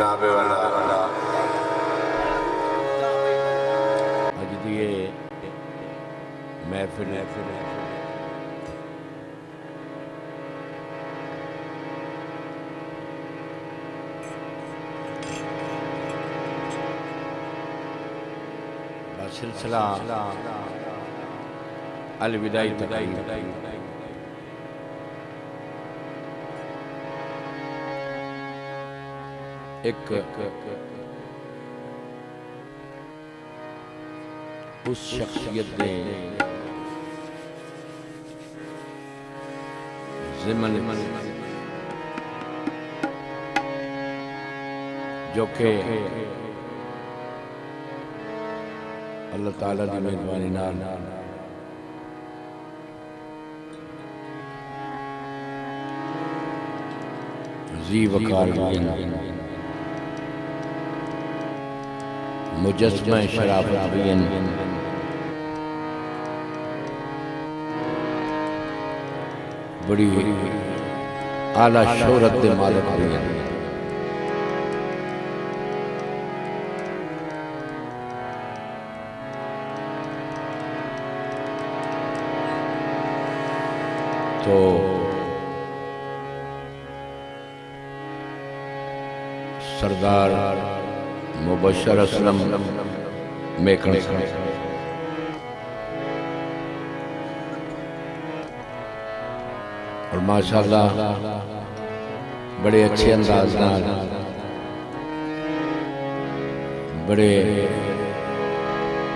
जनाबे वाला अज दिए महफिल सिलसिला अलविदाई तकरीब एक उस शख्सियत ने ज़िमन जो के अल्लाह ताला की मेहरबानी नाल जी वकार मुजस्समा शराफत बड़ी आला शोहरत दे मालिक भी हैं। तो सरदार मुबशर असलम मेकन और माशाअल्लाह बड़े अच्छे अंदाज नाल बड़े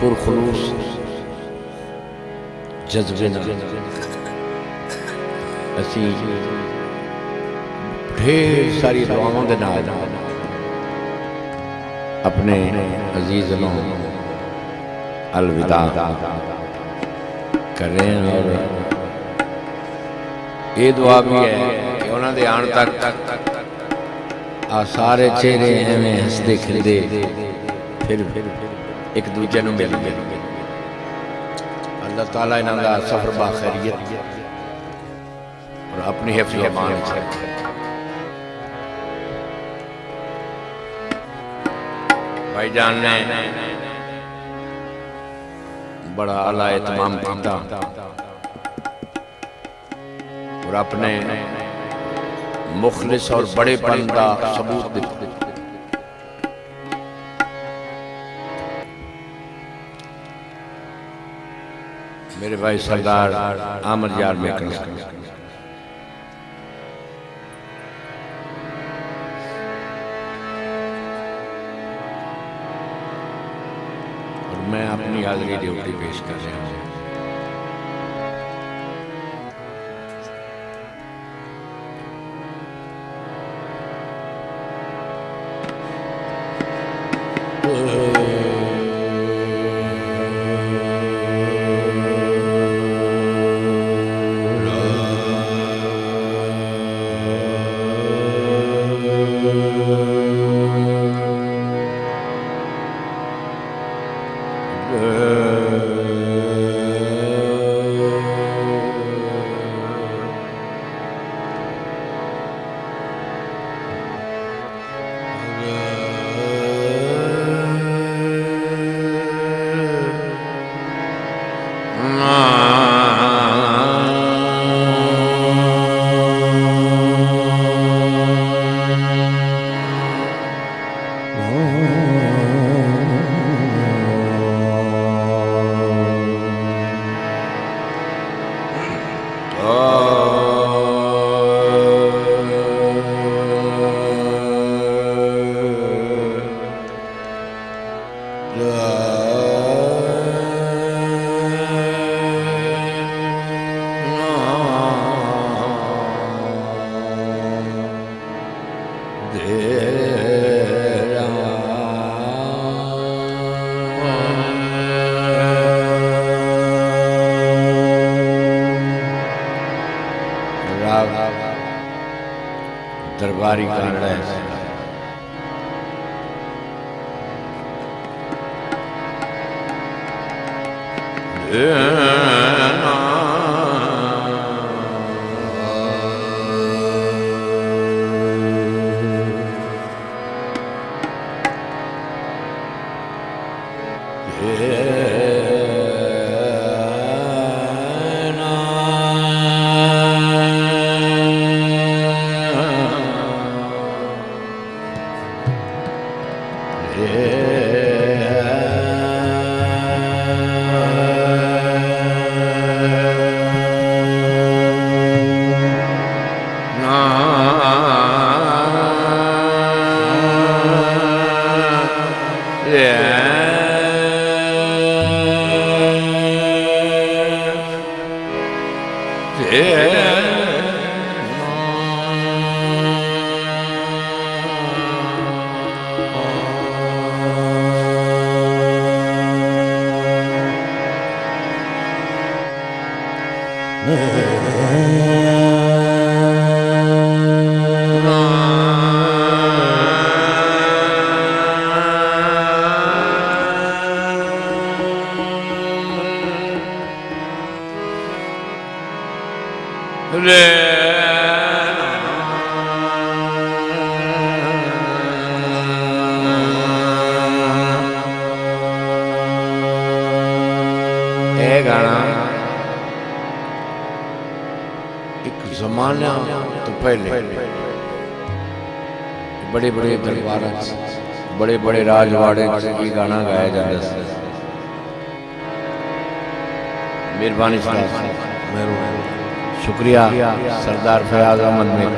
पुरखुलूस जज्बे नाल असी ढेर सारी दुआओं के नाल अपने अजीज नूं अलविदा कर रहे हैं। और ये दुआ भी है कि उन्होंने आने तक आ सारे चेहरे एवं हसदे खिलदे फिर एक दूजे नूं मिल गए। अल्लाह ताला इन्हां दा सफर बाखैरियत और अपनी हिफ्ज़ अमान च रखे। भाईजान ने बड़ा आला एहतमाम किया और अपने मुखलिस और बड़ेपन का सबूत दिता। मेरे भाई सरदार आमर यार मेकन और मैं अपनी हाजिरी ड्यूटी पेश कर रहा हूँ। दरबारी कांगड़ा है। गाना एक जमाना तो पहले बड़े बड़े दरबार बड़े बड़े राजवाड़े की गाना गाया जाता है। मेहरबानी शुक्रिया सरदार फयाज अहमद में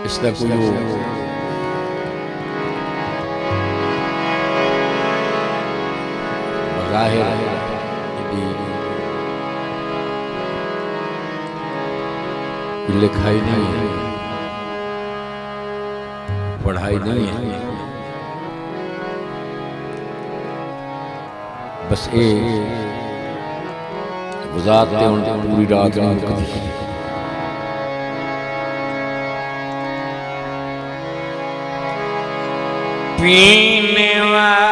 इसका कोई मज़ाहिर लिखाई नहीं है, पढ़ाई नहीं है, बस वजात ते हुण पूरी रात नहीं मुकदी। पीने वाले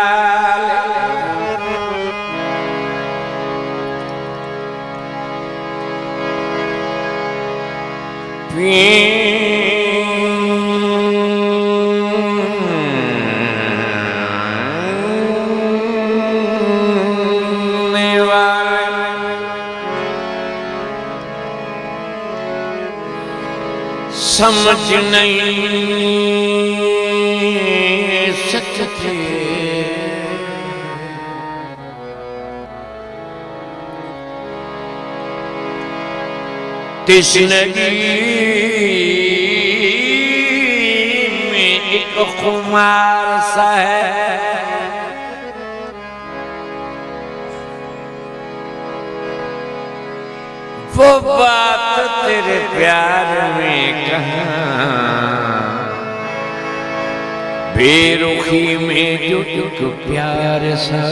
समझ नहीं सकते तिश्नगी में एक खुमार सा है, वो बात तेरे प्यार में कहाँ, बेरुखी में जो एक प्यार सा।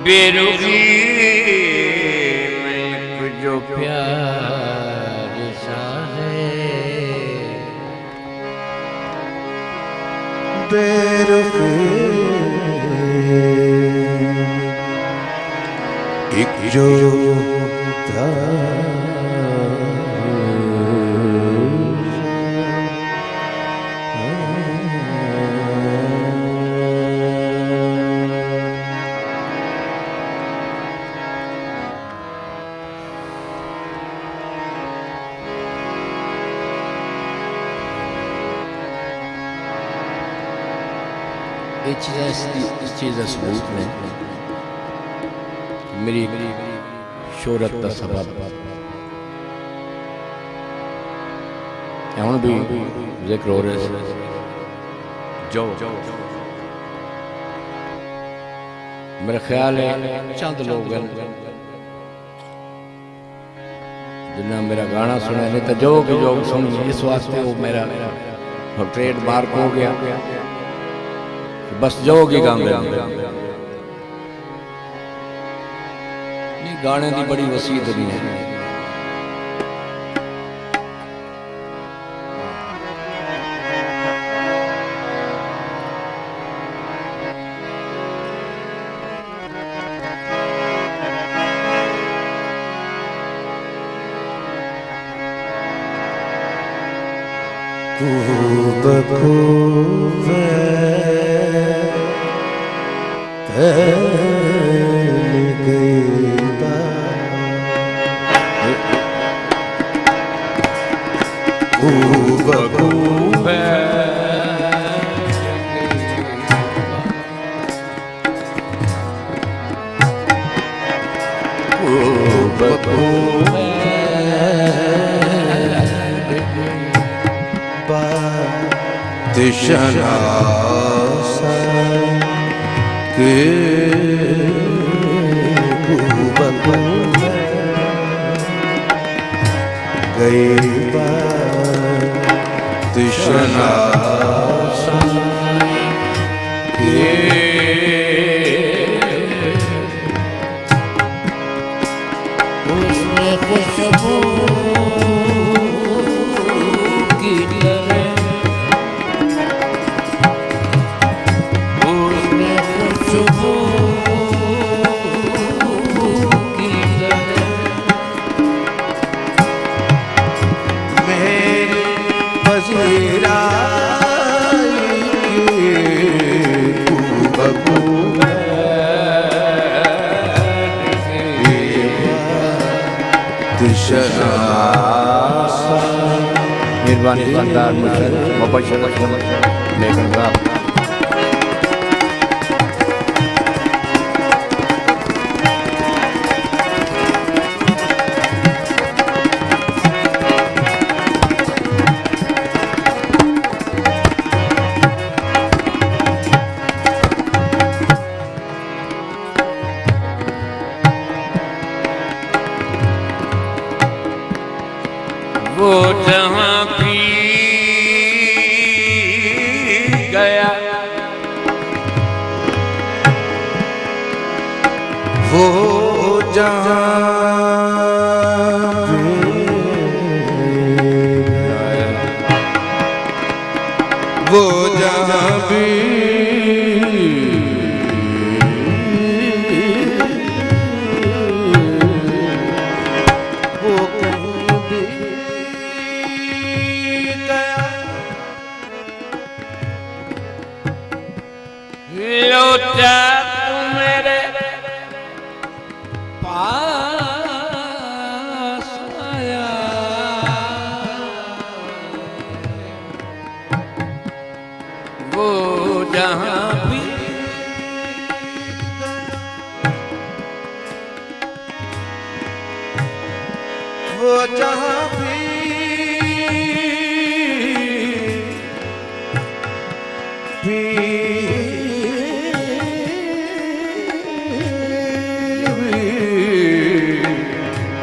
बेरुखी में जो प्यार सा है, बेरुखी एक जो इस चीज़ का सबूत ने मेरी शोहरत का सबब हुण भी जिक्र हो रहे जो मेरा ख्याल है चंद लोग जिन्हें मेरा गाना सुना नहीं तो जो सुनी इस वास्ते वो मेरा ट्रेड मार्क हो गया, बस जोगी गांदे गाने की बड़ी वसी दुनिया है। मेहरबानी दुकानदार मुबशर लेकिन वो जहां भी गया वो जहां वो जहां भी वो कहीं भी गया लौटा तू मेरे पास आया वो जहां भी वो जहां भी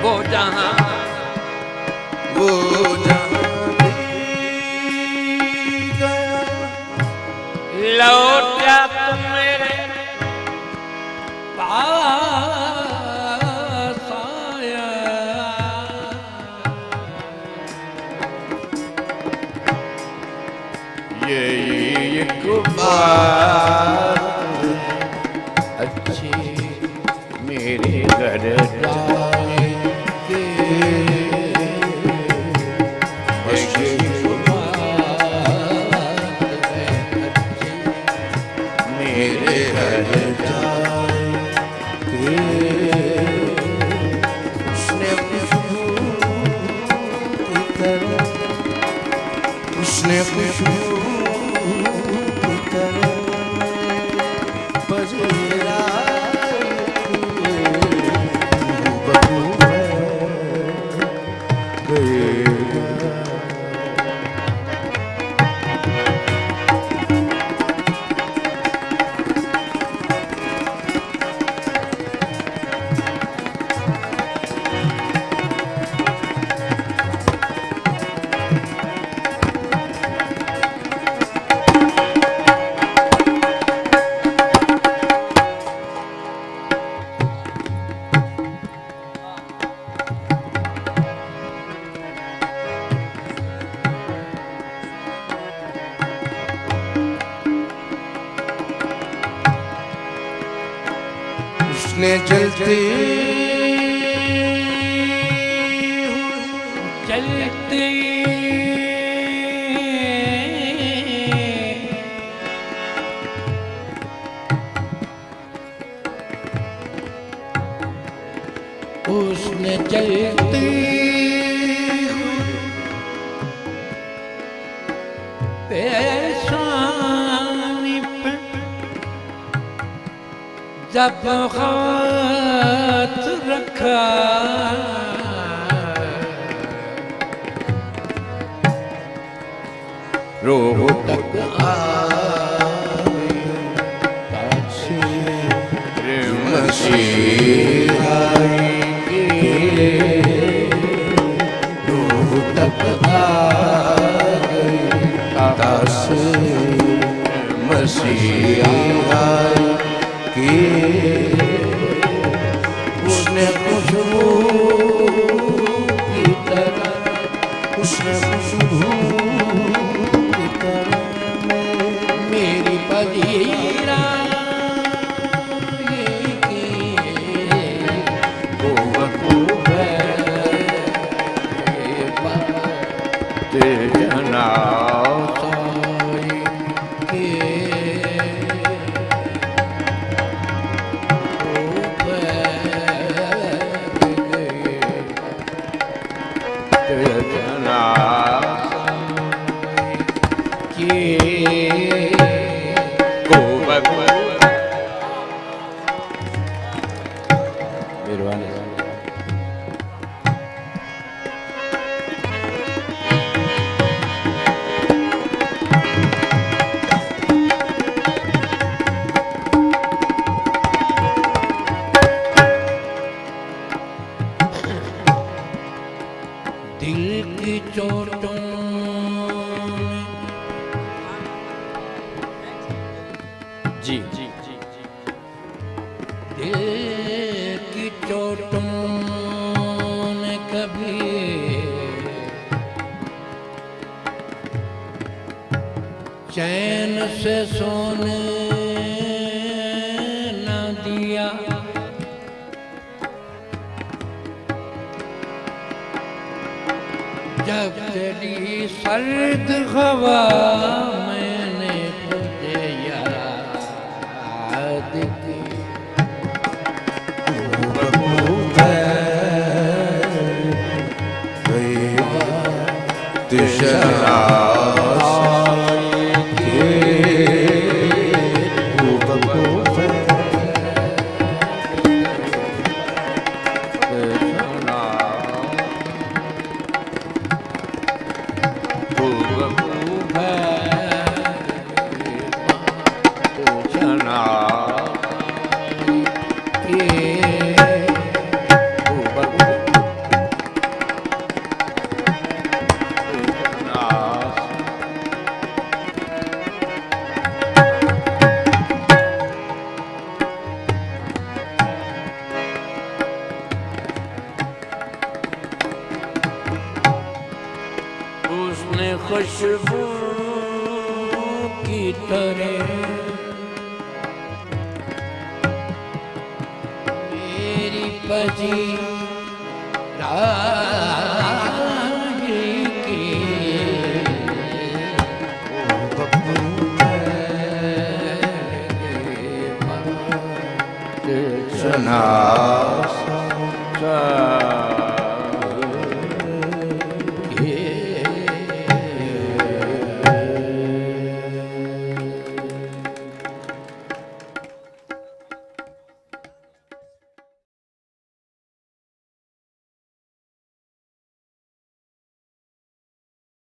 वो जहां गया लौटा तो मेरे पास आया ये एक बात अच्छी मेरे घर जाए के मेरे घर जाए के उसने खुशबू की तरह उसने खुशबू की तरह बजेरा उसने चलती चलती उसने चलती पेशानी पे जब हाथ रखा रोहतक उसने खुशबू की तरह उसने खुशबू की तरह मेरी पजीरा जना दिल की चोटों जी जी जी दिल की चोटों ने कभी चैन से सोने न दिया। जब तेरी सर्द हवा मैंने तुझे याद की खुशबू की तरह मेरी पजी की